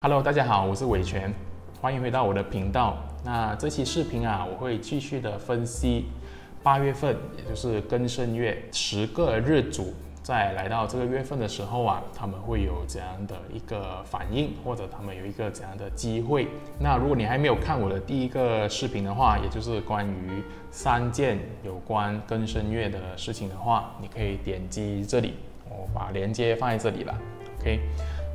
Hello，大家好，我是伟全，欢迎回到我的频道。那这期视频啊，我会继续的分析8月份，也就是庚申月10个日主，在来到这个月份的时候啊，他们会有怎样的一个反应，或者他们有一个怎样的机会。那如果你还没有看我的第一个视频的话，也就是关于3件有关庚申月的事情的话，你可以点击这里，我把链接放在这里了 ，OK。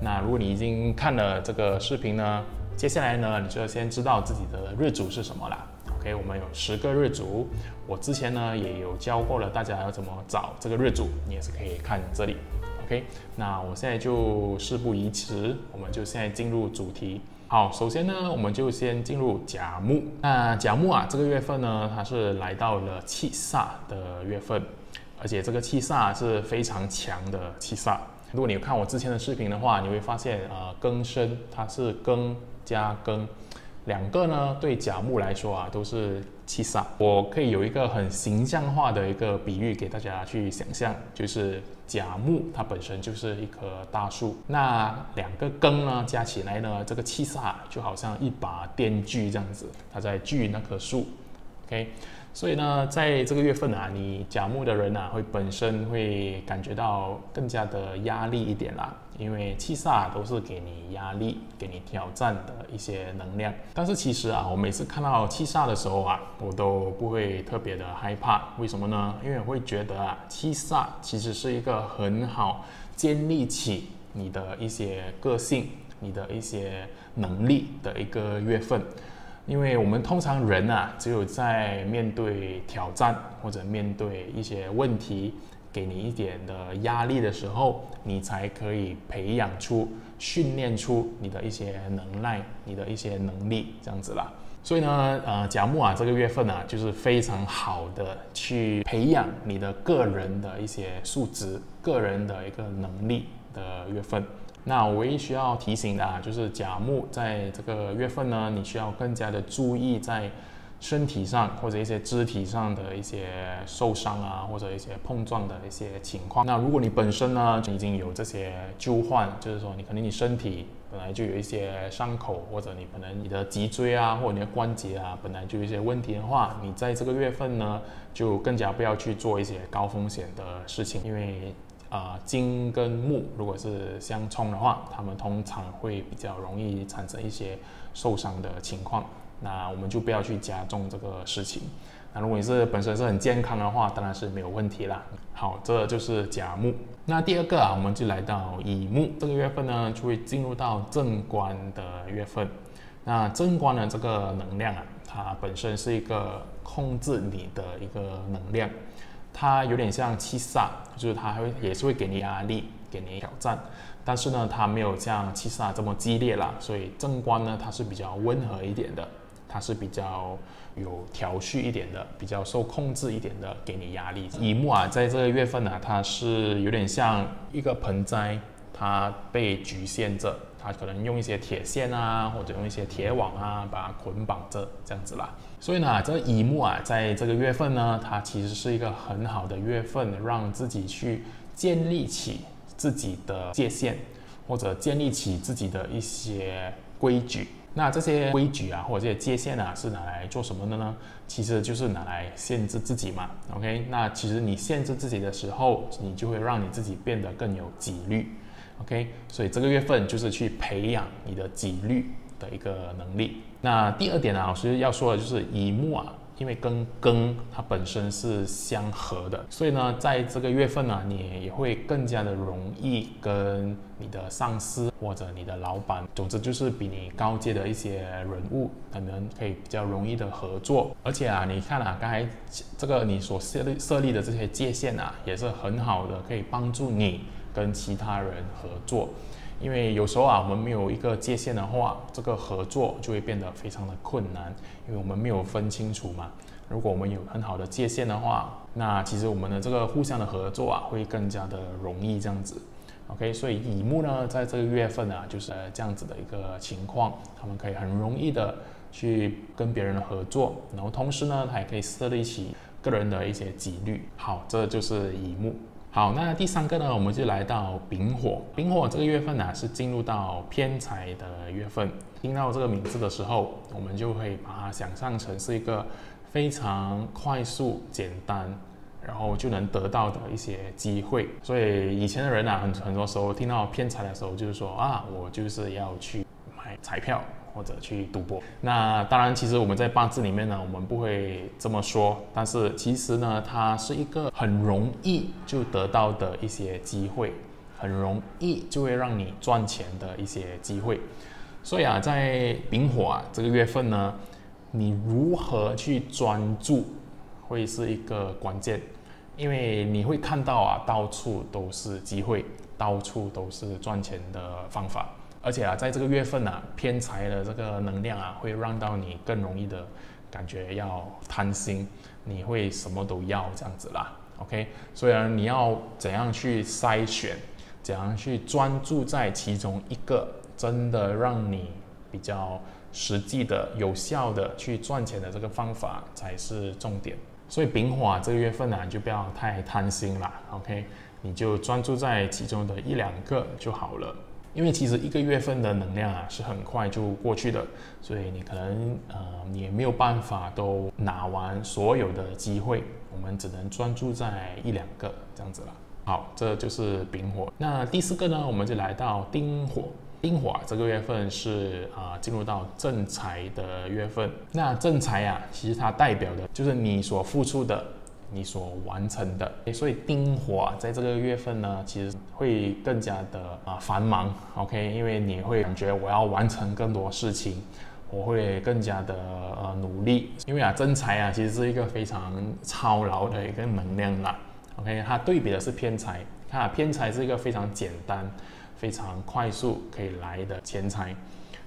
那如果你已经看了这个视频呢，接下来呢，你就要先知道自己的日主是什么啦。OK， 我们有10个日主，我之前呢也有教过了大家要怎么找这个日主，你也是可以看这里。OK， 那我现在就事不宜迟，我们就现在进入主题。好，首先呢，我们就先进入甲木。那甲木啊，这个月份呢，它是来到了七煞的月份，而且这个七煞是非常强的七煞。如果你有看我之前的视频的话，你会发现，庚申它是庚加庚，两个呢对甲木来说啊都是七煞。我可以有一个很形象化的一个比喻给大家去想象，就是甲木它本身就是一棵大树，那两个庚呢加起来呢，这个七煞就好像一把电锯这样子，它在锯那棵树。OK。所以呢，在这个月份啊，你甲木的人啊，本身会感觉到更加的压力一点啦，因为七煞都是给你压力、给你挑战的一些能量。但是其实啊，我每次看到七煞的时候啊，我都不会特别的害怕。为什么呢？因为我会觉得啊，七煞其实是一个很好建立起你的一些个性、你的一些能力的一个月份。因为我们通常人啊，只有在面对挑战或者面对一些问题，给你一点的压力的时候，你才可以培养出、训练出你的一些能耐、你的一些能力，这样子啦。所以呢，甲木啊，这个月份啊，就是非常好的去培养你的个人的一些素质、个人的一个能力的月份。那我唯一需要提醒的啊，就是甲木在这个月份呢，你需要更加的注意在身体上或者一些肢体上的一些受伤啊，或者一些碰撞的一些情况。那如果你本身呢已经有这些旧患，就是说你身体本来就有一些伤口，或者你可能你的脊椎啊，或者你的关节啊本来就有一些问题的话，你在这个月份呢就更加不要去做一些高风险的事情，因为金跟木如果是相冲的话，他们通常会比较容易产生一些受伤的情况。那我们就不要去加重这个事情。那如果你是本身是很健康的话，当然是没有问题啦。好，这就是甲木。那第二个啊，我们就来到乙木。这个月份呢，就会进入到正官的月份。那正官的这个能量啊，它本身是一个控制你的一个能量。它有点像七煞，就是它也是会给你压力、给你挑战，但是呢，它没有像七煞这么激烈啦。所以正官呢，它是比较温和一点的，它是比较有调序一点的，比较受控制一点的，给你压力。乙木啊，在这个月份啊，它是有点像一个盆栽，它被局限着，它可能用一些铁线啊，或者用一些铁网啊，把它捆绑着，这样子啦。所以呢，这个乙木啊，在这个月份呢，它其实是一个很好的月份，让自己去建立起自己的界限，或者建立起自己的一些规矩。那这些规矩啊，或者这些界限啊，是拿来做什么的呢？其实就是拿来限制自己嘛。OK， 那其实你限制自己的时候，你就会让你自己变得更有纪律。OK， 所以这个月份就是去培养你的纪律的一个能力。那第二点啊，老师要说的就是乙木啊，因为跟庚它本身是相合的，所以呢，在这个月份呢，你也会更加的容易跟你的上司或者你的老板，总之就是比你高阶的一些人物，可能可以比较容易的合作。而且啊，你看啊，刚才这个你所设立的这些界限啊，也是很好的，可以帮助你跟其他人合作。因为有时候啊，我们没有一个界限的话，这个合作就会变得非常的困难，因为我们没有分清楚嘛。如果我们有很好的界限的话，那其实我们的这个互相的合作啊，会更加的容易这样子。OK， 所以乙木呢，在这个月份啊，就是这样子的一个情况，他们可以很容易的去跟别人合作，然后同时呢，他也可以设立起个人的一些纪律。好，这就是乙木。好，那第3个呢，我们就来到丙火。丙火这个月份是进入到偏财的月份。听到这个名字的时候，我们就会把它想象成是一个非常快速、简单，然后就能得到的一些机会。所以以前的人很多时候听到偏财的时候，就是说我就是要去买彩票或者去赌博。那当然，其实我们在八字里面呢，我们不会这么说，但是其实呢，它是一个很容易就得到的一些机会，很容易就会让你赚钱的一些机会。所以在丙火这个月份呢，你如何去专注，会是一个关键，因为你会看到到处都是机会，到处都是赚钱的方法。而且在这个月份偏财的这个能量会让到你更容易的感觉要贪心，你会什么都要这样子啦。OK， 所以你要怎样去筛选，怎样去专注在其中一个真的让你比较实际的、有效的去赚钱的这个方法才是重点。所以丙火这个月份你就不要太贪心啦。OK， 你就专注在其中的1-2个就好了。因为其实1个月份的能量是很快就过去的，所以你可能你也没有办法都拿完所有的机会，我们只能专注在1-2个这样子啦。好，这就是丙火。那第4个呢，我们就来到丁火。丁火这个月份是进入到正财的月份。那正财其实它代表的就是你所付出的，你所完成的。所以丁火在这个月份呢，其实会更加的繁忙。OK， 因为你会感觉我要完成更多事情，我会更加的努力。因为正财其实是一个非常操劳的一个能量啦。OK， 它对比的是偏财，看偏财是一个非常简单、非常快速可以来的钱财。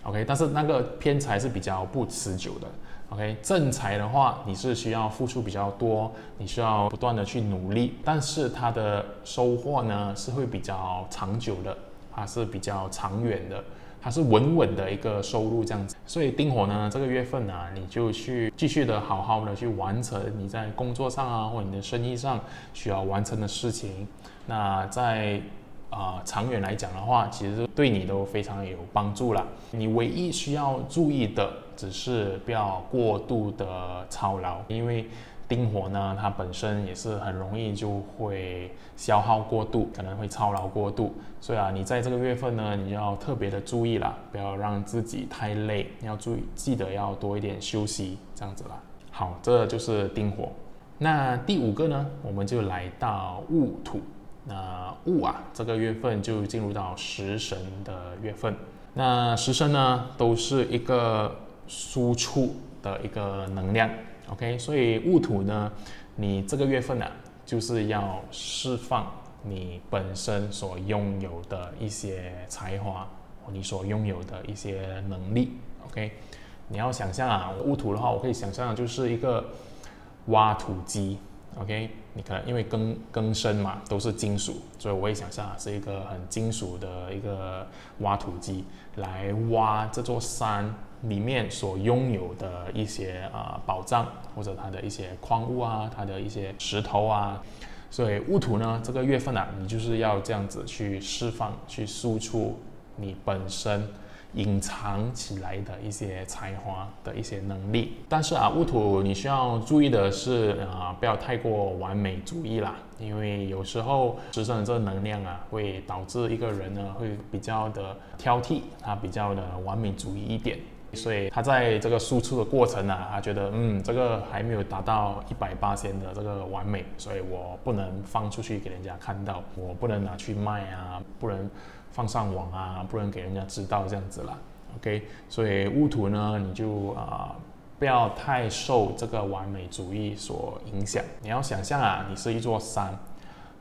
OK， 但是那个偏财是比较不持久的。OK， 正财的话，你是需要付出比较多，你需要不断的去努力，但是它的收获呢是会比较长久的，它是比较长远的，它是稳稳的一个收入这样子。所以丁火呢这个月份你就去继续的好好的去完成你在工作上或者你的生意上需要完成的事情。那在长远来讲的话，其实对你都非常有帮助啦。你唯一需要注意的只是不要过度的操劳，因为丁火呢它本身也是很容易就会消耗过度，可能会操劳过度。所以你在这个月份呢，你要特别的注意啦，不要让自己太累，要记得要多一点休息这样子啦。好，这就是丁火。那第5个呢，我们就来到戊土。那戊这个月份就进入到食神的月份。那食神呢都是一个输出的一个能量。OK， 所以戊土呢，你这个月份就是要释放你本身所拥有的一些才华，你所拥有的一些能力。OK， 你要想象戊土的话，我可以想象就是一个挖土机。OK， 你可能因为庚申嘛，都是金属，所以我会想象是一个很金属的一个挖土机，来挖这座山里面所拥有的一些宝藏，或者它的一些矿物它的一些石头所以戊土呢这个月份你就是要这样子去释放、去输出你本身隐藏起来的一些才华的一些能力。但是戊土你需要注意的是不要太过完美主义啦，因为有时候食神的这个能量会导致一个人呢会比较的挑剔，他比较的完美主义一点。所以他在这个输出的过程他觉得这个还没有达到100%的这个完美，所以我不能放出去给人家看到，我不能拿去卖不能放上网不能给人家知道这样子啦。OK， 所以戊土呢，你就不要太受这个完美主义所影响。你要想象你是一座山，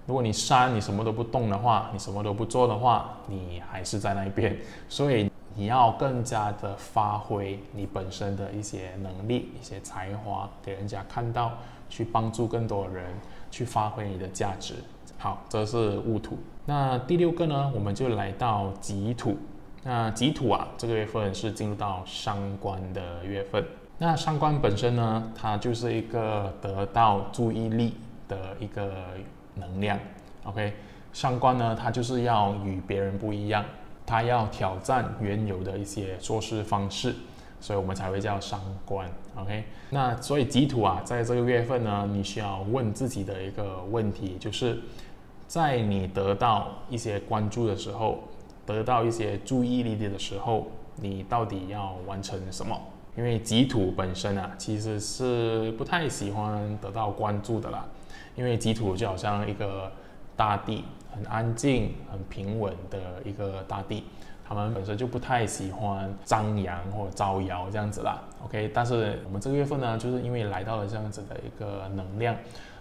如果你山你什么都不动的话，你什么都不做的话，你还是在那边。所以你要更加的发挥你本身的一些能力、一些才华，给人家看到，去帮助更多人，去发挥你的价值。好，这是戊土。那第6个呢，我们就来到己土。那己土这个月份是进入到伤官的月份。那伤官本身呢，它就是一个得到注意力的一个能量。OK， 伤官呢，它就是要与别人不一样，它要挑战原有的一些做事方式，所以我们才会叫伤官。OK， 那所以己土啊，在这个月份呢，你需要问自己的一个问题，就是在你得到一些关注的时候，得到一些注意力的时候，你到底要完成什么？因为己土本身啊，其实是不太喜欢得到关注的啦。因为己土就好像一个大地，很安静、很平稳的一个大地，他们本身就不太喜欢张扬或招摇这样子啦。OK， 但是我们这个月份呢，就是因为来到了这样子的一个能量，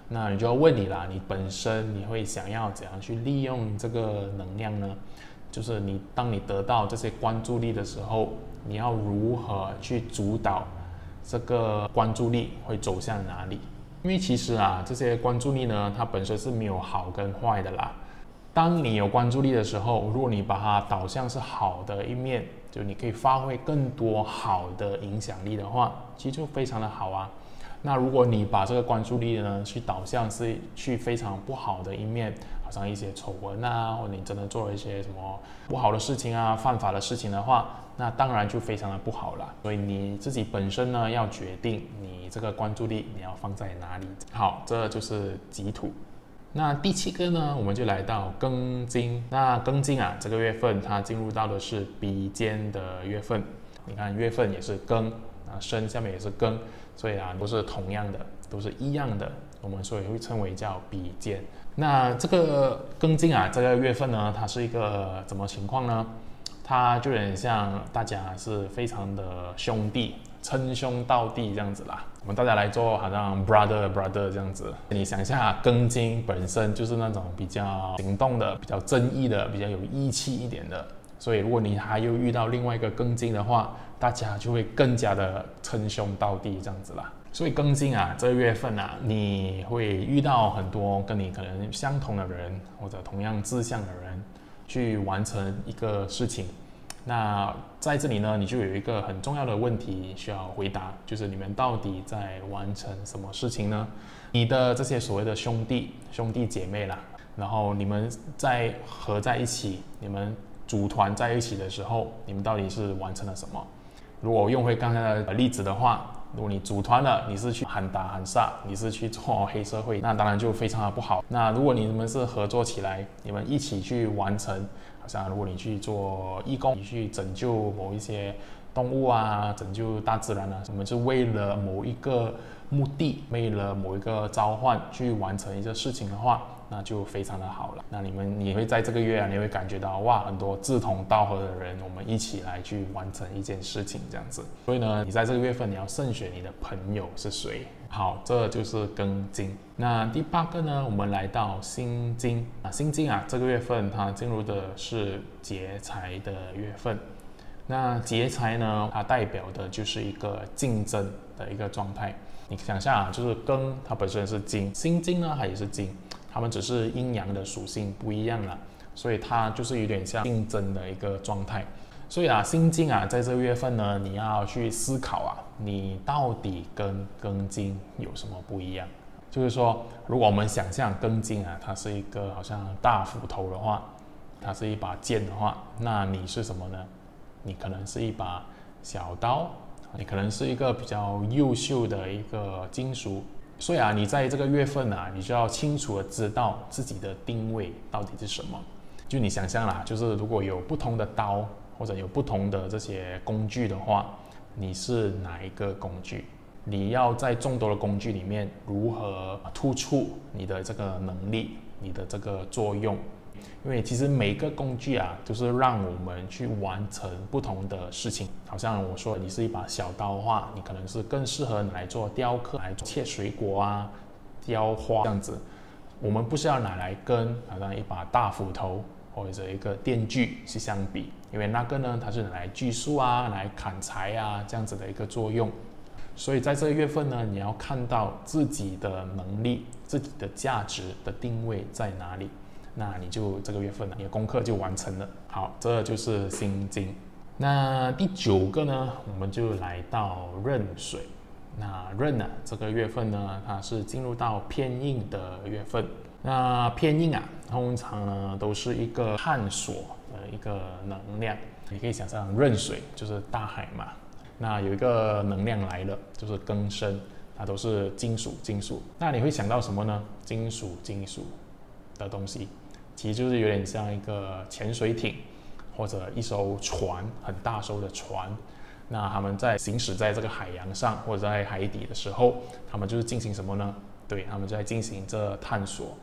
那你就要问你啦，你本身你会想要怎样去利用这个能量呢？就是当你得到这些关注力的时候，你要如何去主导这个关注力会走向哪里？因为其实啊，这些关注力呢，它本身是没有好跟坏的啦。当你有关注力的时候，如果你把它导向是好的一面，就你可以发挥更多好的影响力的话，其实就非常的好啊。那如果你把这个关注力呢去导向是去非常不好的一面，好像一些丑闻啊，或者你真的做了一些什么不好的事情啊、犯法的事情的话，那当然就非常的不好了。所以你自己本身呢要决定你这个关注力你要放在哪里。好，这就是己土。那第7个呢，我们就来到庚金。那庚金啊，这个月份它进入到的是比肩的月份。你看月份也是庚，申下面也是庚，所以啊都是同样的，都是一样的，我们所以会称为叫比肩。那这个庚金啊，这个月份呢，它是一个怎么情况呢？它就有点像大家是非常的兄弟，称兄道弟这样子啦。我们大家来做好像 brother 这样子。你想一下，庚金本身就是那种比较行动的、比较正义的、比较有义气一点的。所以如果你还又遇到另外一个庚金的话，大家就会更加的称兄道弟这样子啦。所以庚金啊，这个月份啊，你会遇到很多跟你可能相同的人，或者同样志向的人，去完成一个事情。那在这里呢，你就有一个很重要的问题需要回答，就是你们到底在完成什么事情呢？你的这些所谓的兄弟姐妹啦，然后你们在合在一起，你们组团在一起的时候，你们到底是完成了什么？如果用回刚才的例子的话，如果你组团了，你是去喊打喊杀，你是去做黑社会，那当然就非常的不好。那如果你们是合作起来，你们一起去完成，好像如果你去做义工，你去拯救某一些动物啊，拯救大自然啊，我们是为了某一个目的，为了某一个召唤去完成一个事情的话，那就非常的好了。那你会在这个月啊，你会感觉到哇，很多志同道合的人，我们一起来去完成一件事情这样子。所以呢，你在这个月份你要慎选你的朋友是谁。好，这就是庚金。那第8个呢，我们来到辛金。辛金啊，这个月份它进入的是劫财的月份。那劫财呢，它代表的就是一个竞争的一个状态。你想象啊，就是庚它本身是金，辛金呢它也是金，它们只是阴阳的属性不一样了，所以它就是有点像竞争的一个状态。所以啊，辛金啊，在这个月份呢，你要去思考啊，你到底跟庚金有什么不一样？就是说，如果我们想象庚金啊，它是一个好像大斧头的话，它是一把剑的话，那你是什么呢？你可能是一把小刀，你可能是一个比较优秀的一个金属。所以啊，你在这个月份啊，你就要清楚的知道自己的定位到底是什么。就你想象啦，就是如果有不同的刀，或者有不同的这些工具的话，你是哪一个工具？你要在众多的工具里面如何突出你的这个能力，你的这个作用？因为其实每个工具啊，就是让我们去完成不同的事情。好像我说你是一把小刀的话，你可能是更适合拿来做雕刻，来切水果啊、雕花这样子。我们不是要拿来跟好像一把大斧头或者一个电锯去相比，因为那个呢，它是拿来锯树啊、拿来砍柴啊这样子的一个作用。所以在这个月份呢，你要看到自己的能力、自己的价值的定位在哪里。那你就这个月份呢，你的功课就完成了。好，这就是辛金。那第9个呢，我们就来到壬水。那壬呢，这个月份呢，它是进入到偏印的月份。那偏印啊，通常呢都是一个探索的一个能量。你可以想象壬水就是大海嘛，那有一个能量来了，就是庚申，它都是金属。那你会想到什么呢？金属的东西，其实就是有点像一个潜水艇或者一艘船，很大艘的船。那他们在行驶在这个海洋上或者在海底的时候，他们就是进行什么呢？对，他们在进行这探索，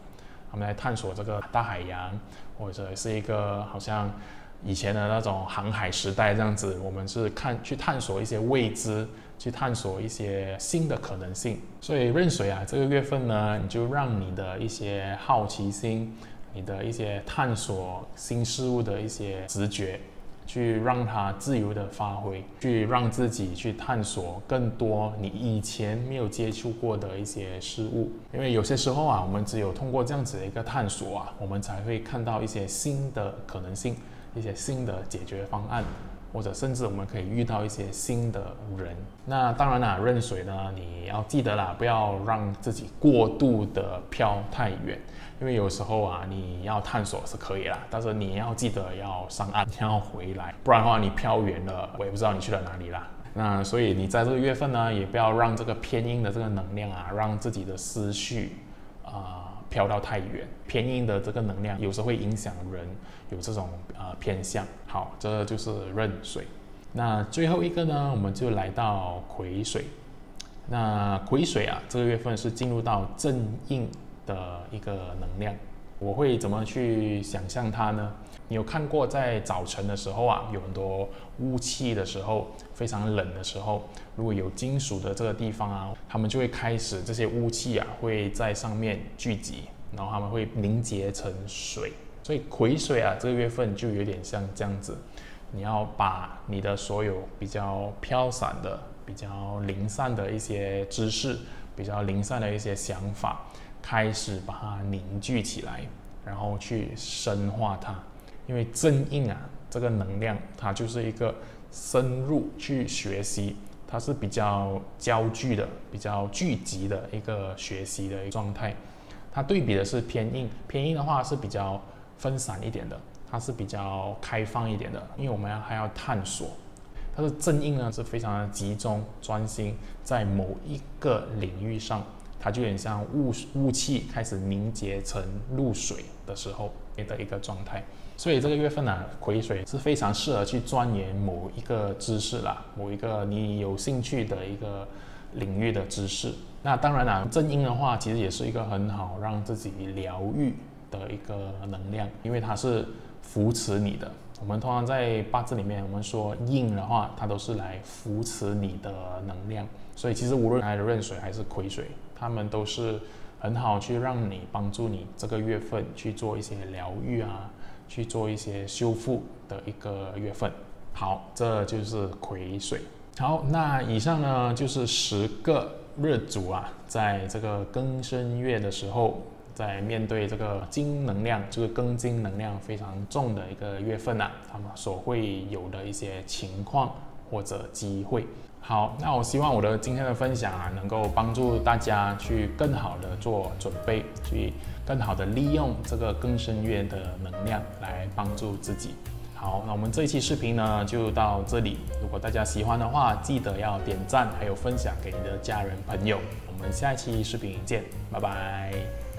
他们在探索这个大海洋，或者是一个好像以前的那种航海时代这样子，我们是去探索一些未知，去探索一些新的可能性。所以壬水啊，这个月份呢，你就让你的一些好奇心，你的一些探索新事物的一些直觉，去让它自由的发挥，去让自己去探索更多你以前没有接触过的一些事物。因为有些时候啊，我们只有通过这样子的一个探索啊，我们才会看到一些新的可能性，一些新的解决方案，或者甚至我们可以遇到一些新的人。那当然啦，壬水呢，你要记得啦，不要让自己过度的飘太远。因为有时候啊，你要探索是可以啦，但是你要记得要上岸，要回来，不然的话你飘远了，我也不知道你去了哪里啦。那所以你在这个月份呢，也不要让这个偏印的这个能量啊，让自己的思绪飘到太远。偏印的这个能量有时候会影响人有这种偏向。好，这就是壬水。那最后一个呢，我们就来到癸水。那癸水啊，这个月份是进入到正印的一个能量。我会怎么去想象它呢？你有看过在早晨的时候啊，有很多雾气的时候，非常冷的时候，如果有金属的这个地方啊，他们就会开始这些雾气啊会在上面聚集，然后他们会凝结成水。所以癸水啊，这个月份就有点像这样子，你要把你的所有比较飘散的、比较零散的一些知识、比较零散的一些想法，开始把它凝聚起来，然后去深化它。因为正印啊，这个能量它就是一个深入去学习，它是比较焦聚的、比较聚集的一个学习的一个状态。它对比的是偏印，偏印的话是比较分散一点的，它是比较开放一点的，因为我们还要探索。但是正印呢是非常的集中专心在某一个领域上，它就有点像雾气开始凝结成露水的时候的一个状态。所以这个月份呢，癸水是非常适合去钻研某一个知识啦，某一个你有兴趣的一个领域的知识。那当然啦，正印的话其实也是一个很好让自己疗愈的一个能量，因为它是扶持你的。我们通常在八字里面，我们说印的话，它都是来扶持你的能量。所以其实无论来的壬水还是癸水，他们都是很好去让你帮助你这个月份去做一些疗愈啊，去做一些修复的一个月份。好，这就是癸水。好，那以上呢就是10个日主啊，在这个庚申月的时候，在面对这个金能量，这个庚金能量非常重的一个月份啊，他们所会有的一些情况或者机会。好，那我希望我的今天的分享啊，能够帮助大家去更好的做准备，去更好的利用这个庚申月的能量来帮助自己。好，那我们这一期视频呢就到这里。如果大家喜欢的话，记得要点赞，还有分享给你的家人朋友。我们下一期视频见，拜拜。